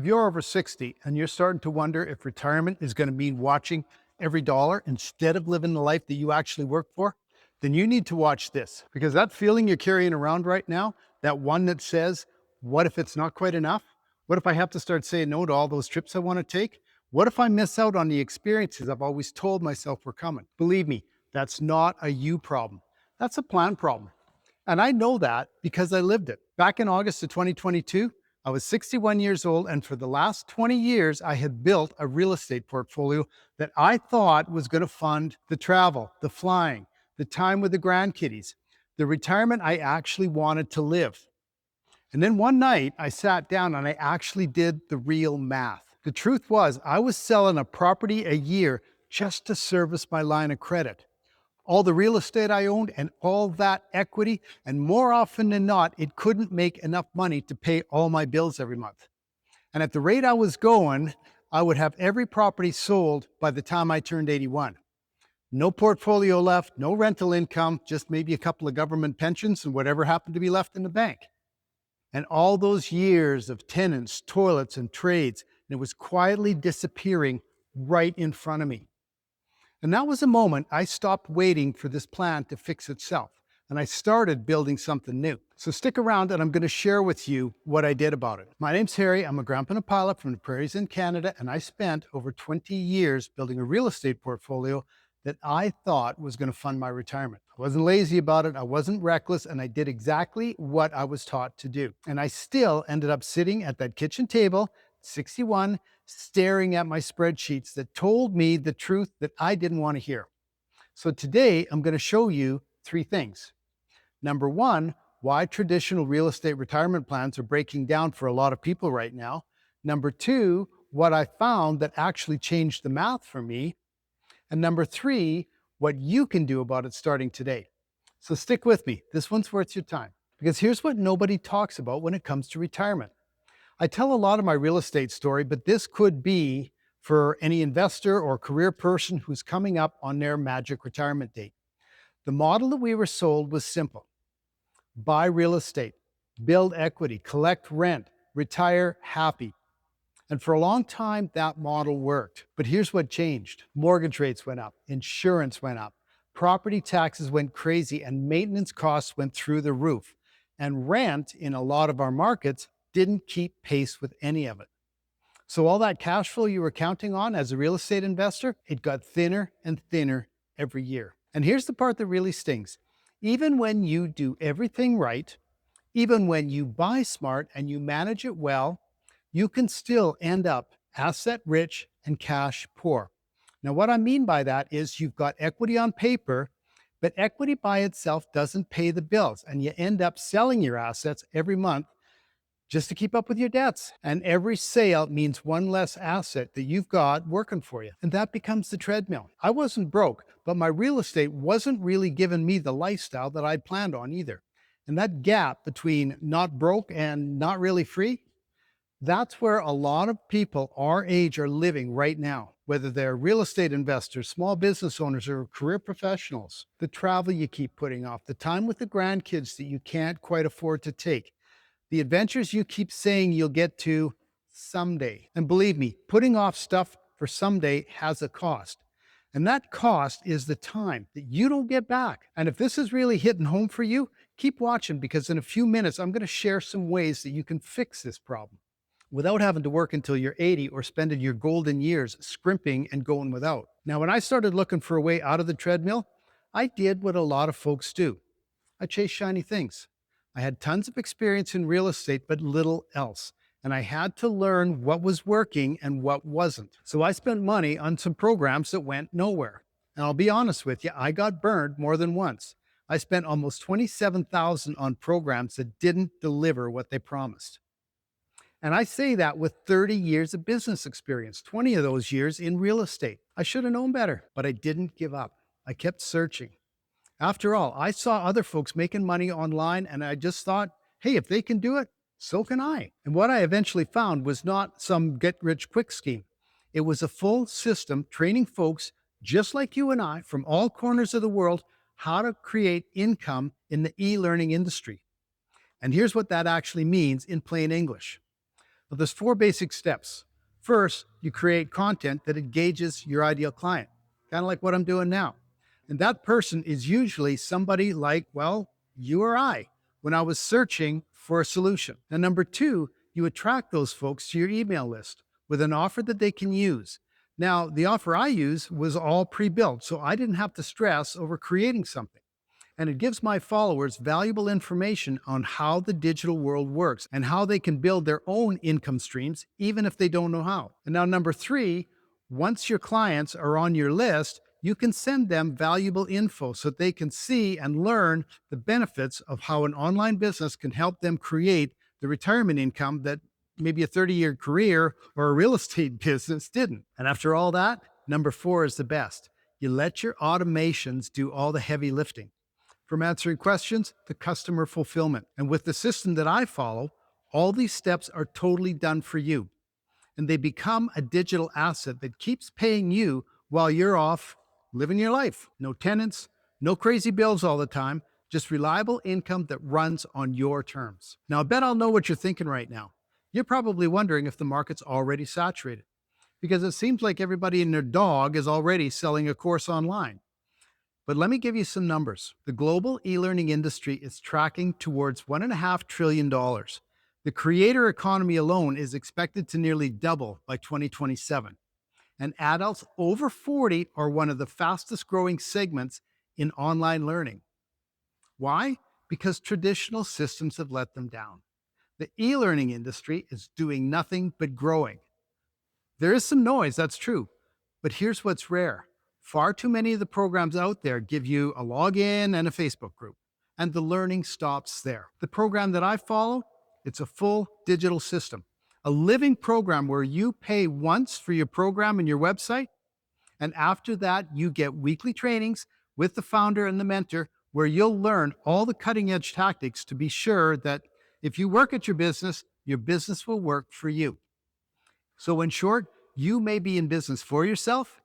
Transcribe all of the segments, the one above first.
If you're over 60 and you're starting to wonder if retirement is going to mean watching every dollar instead of living the life that you actually work for, then you need to watch this, because that feeling you're carrying around right now, that one that says, what if it's not quite enough? What if I have to start saying no to all those trips I want to take? What if I miss out on the experiences I've always told myself were coming? Believe me, that's not a you problem. That's a plan problem. And I know that because I lived it. Back in August of 2022, I was 61 years old, and for the last 20 years, I had built a real estate portfolio that I thought was going to fund the travel, the flying, the time with the grandkiddies, the retirement I actually wanted to live. And then one night, I sat down and I actually did the real math. The truth was, I was selling a property a year just to service my line of credit, all the real estate I owned and all that equity. And more often than not, it couldn't make enough money to pay all my bills every month. And at the rate I was going, I would have every property sold by the time I turned 81. No portfolio left, no rental income, just maybe a couple of government pensions and whatever happened to be left in the bank. And all those years of tenants, toilets, and trades, and it was quietly disappearing right in front of me. And that was a moment I stopped waiting for this plan to fix itself, and I started building something new. So stick around and I'm going to share with you what I did about it. My name's Harry. I'm a grandpa and a pilot from the prairies in Canada, and I spent over 20 years building a real estate portfolio that I thought was going to fund my retirement. I wasn't lazy about it. I wasn't reckless, and I did exactly what I was taught to do. And I still ended up sitting at that kitchen table, 61, staring at my spreadsheets that told me the truth that I didn't want to hear. So today, I'm going to show you three things. Number one, why traditional real estate retirement plans are breaking down for a lot of people right now. Number two, what I found that actually changed the math for me. And number three, what you can do about it starting today. So stick with me. This one's worth your time, because here's what nobody talks about when it comes to retirement. I tell a lot of my real estate story, but this could be for any investor or career person who's coming up on their magic retirement date. The model that we were sold was simple: buy real estate, build equity, collect rent, retire happy. And for a long time, that model worked. But here's what changed. Mortgage rates went up, insurance went up, property taxes went crazy, and maintenance costs went through the roof. And rent in a lot of our markets didn't keep pace with any of it. So all that cash flow you were counting on as a real estate investor, it got thinner and thinner every year. And here's the part that really stings. Even when you do everything right, even when you buy smart and you manage it well, you can still end up asset rich and cash poor. Now, what I mean by that is you've got equity on paper, but equity by itself doesn't pay the bills, and you end up selling your assets every month just to keep up with your debts. And every sale means one less asset that you've got working for you. And that becomes the treadmill. I wasn't broke, but my real estate wasn't really giving me the lifestyle that I'd planned on either. And that gap between not broke and not really free, that's where a lot of people our age are living right now, whether they're real estate investors, small business owners, or career professionals. The travel you keep putting off, the time with the grandkids that you can't quite afford to take, the adventures you keep saying you'll get to someday. And believe me, putting off stuff for someday has a cost. And that cost is the time that you don't get back. And if this is really hitting home for you, keep watching, because in a few minutes, I'm going to share some ways that you can fix this problem without having to work until you're 80 or spending your golden years scrimping and going without. Now, when I started looking for a way out of the treadmill, I did what a lot of folks do. I chased shiny things. I had tons of experience in real estate, but little else. And I had to learn what was working and what wasn't. So I spent money on some programs that went nowhere. And I'll be honest with you, I got burned more than once. I spent almost $27,000 on programs that didn't deliver what they promised. And I say that with 30 years of business experience, 20 of those years in real estate. I should have known better, but I didn't give up. I kept searching. After all, I saw other folks making money online, and I just thought, hey, if they can do it, so can I. And what I eventually found was not some get-rich-quick scheme. It was a full system training folks just like you and I from all corners of the world how to create income in the e-learning industry. And here's what that actually means in plain English. Well, there's four basic steps. First, you create content that engages your ideal client, kind of like what I'm doing now. And that person is usually somebody like, well, you or I, when I was searching for a solution. And number two, you attract those folks to your email list with an offer that they can use. Now, the offer I use was all pre built, so I didn't have to stress over creating something. And it gives my followers valuable information on how the digital world works and how they can build their own income streams, even if they don't know how. And now, number three, once your clients are on your list, you can send them valuable info so that they can see and learn the benefits of how an online business can help them create the retirement income that maybe a 30-year career or a real estate business didn't. And after all that, number four is the best. You let your automations do all the heavy lifting, from answering questions to customer fulfillment. And with the system that I follow, all these steps are totally done for you. And they become a digital asset that keeps paying you while you're off living your life. No tenants, no crazy bills all the time, just reliable income that runs on your terms. Now, I bet I'll know what you're thinking right now. You're probably wondering if the market's already saturated, because it seems like everybody and their dog is already selling a course online. But let me give you some numbers. The global e-learning industry is tracking towards $1.5 trillion. The creator economy alone is expected to nearly double by 2027. And adults over 40 are one of the fastest growing segments in online learning. Why? Because traditional systems have let them down. The e-learning industry is doing nothing but growing. There is some noise, that's true. But here's what's rare. Far too many of the programs out there give you a login and a Facebook group, and the learning stops there. The program that I follow, it's a full digital system, a living program where you pay once for your program and your website, and after that, you get weekly trainings with the founder and the mentor where you'll learn all the cutting edge tactics to be sure that if you work at your business will work for you. So in short, you may be in business for yourself,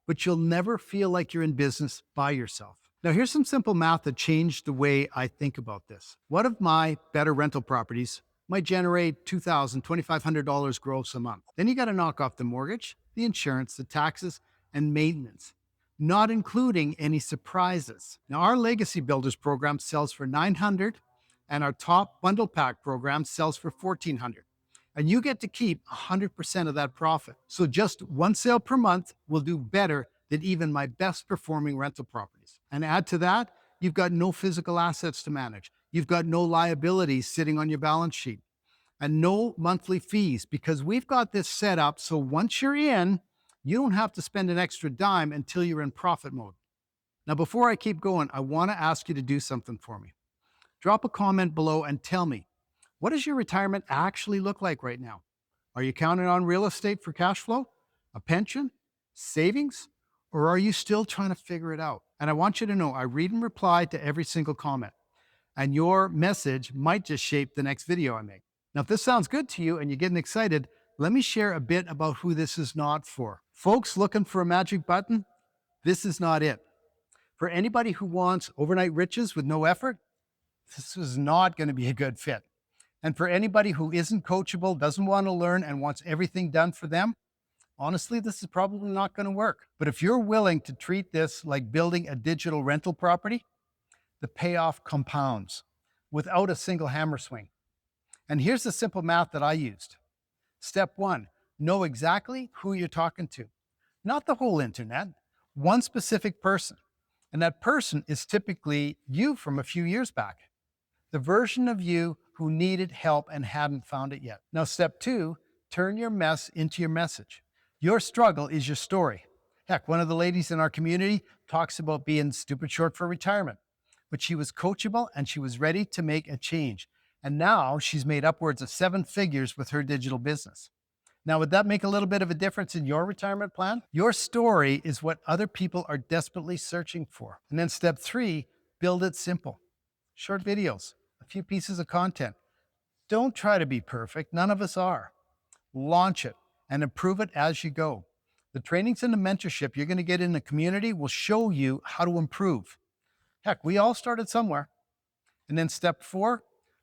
but you'll never feel like you're in business by yourself. Now, here's some simple math that changed the way I think about this. One of my better rental properties might generate $2,000, $2,500 gross a month. Then you got to knock off the mortgage, the insurance, the taxes, and maintenance, not including any surprises. Now, our Legacy Builders program sells for $900, and our top bundle pack program sells for $1,400. And you get to keep 100% of that profit. So just one sale per month will do better than even my best performing rental properties. And add to that, you've got no physical assets to manage. You've got no liabilities sitting on your balance sheet and no monthly fees, because we've got this set up so once you're in, you don't have to spend an extra dime until you're in profit mode. Now, before I keep going, I want to ask you to do something for me. Drop a comment below and tell me, what does your retirement actually look like right now? Are you counting on real estate for cash flow, a pension, savings, or are you still trying to figure it out? And I want you to know I read and reply to every single comment, and your message might just shape the next video I make. Now, if this sounds good to you and you're getting excited, let me share a bit about who this is not for. Folks looking for a magic button, this is not it. For anybody who wants overnight riches with no effort, this is not going to be a good fit. And for anybody who isn't coachable, doesn't want to learn, and wants everything done for them, honestly, this is probably not going to work. But if you're willing to treat this like building a digital rental property, the payoff compounds without a single hammer swing. And here's the simple math that I used. Step one, know exactly who you're talking to. Not the whole internet, one specific person. And that person is typically you from a few years back. The version of you who needed help and hadn't found it yet. Now, step two, turn your mess into your message. Your struggle is your story. Heck, one of the ladies in our community talks about being stupid short for retirement, but she was coachable and she was ready to make a change. And now she's made upwards of 7 figures with her digital business. Now, would that make a little bit of a difference in your retirement plan? Your story is what other people are desperately searching for. And then step three, build it simple. Short videos, a few pieces of content. Don't try to be perfect. None of us are. Launch it and improve it as you go. The trainings and the mentorship you're going to get in the community will show you how to improve. Heck, we all started somewhere. And then step four,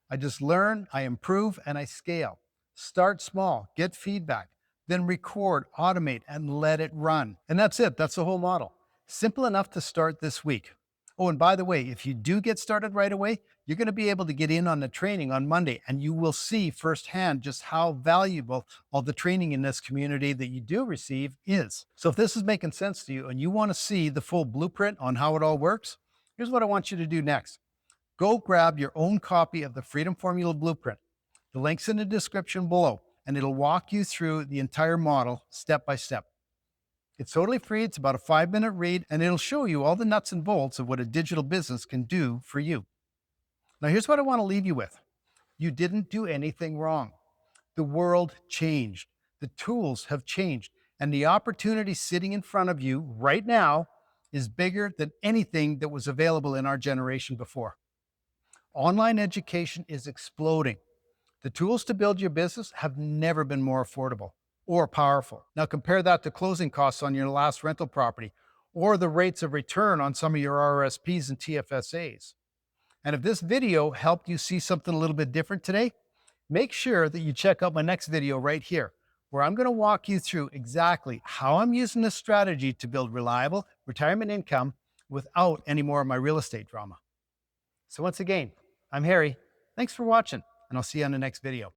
I just learn, I improve, and I scale. Start small, get feedback, then record, automate, and let it run. And that's it. That's the whole model. Simple enough to start this week. Oh, and by the way, if you do get started right away, you're going to be able to get in on the training on Monday, and you will see firsthand just how valuable all the training in this community that you do receive is. So if this is making sense to you and you want to see the full blueprint on how it all works, here's what I want you to do next. Go grab your own copy of the Freedom Formula Blueprint. The link's in the description below, and it'll walk you through the entire model step by step. It's totally free. It's about a 5-minute read, and it'll show you all the nuts and bolts of what a digital business can do for you. Now, here's what I want to leave you with. You didn't do anything wrong. The world changed. The tools have changed, and the opportunity sitting in front of you right now is bigger than anything that was available in our generation before. Online education is exploding. The tools to build your business have never been more affordable or powerful. Now compare that to closing costs on your last rental property or the rates of return on some of your RSPs and TFSAs. And if this video helped you see something a little bit different today, make sure that you check out my next video right here, where I'm going to walk you through exactly how I'm using this strategy to build reliable retirement income without any more of my real estate drama. So once again, I'm Harry. Thanks for watching, and I'll see you on the next video.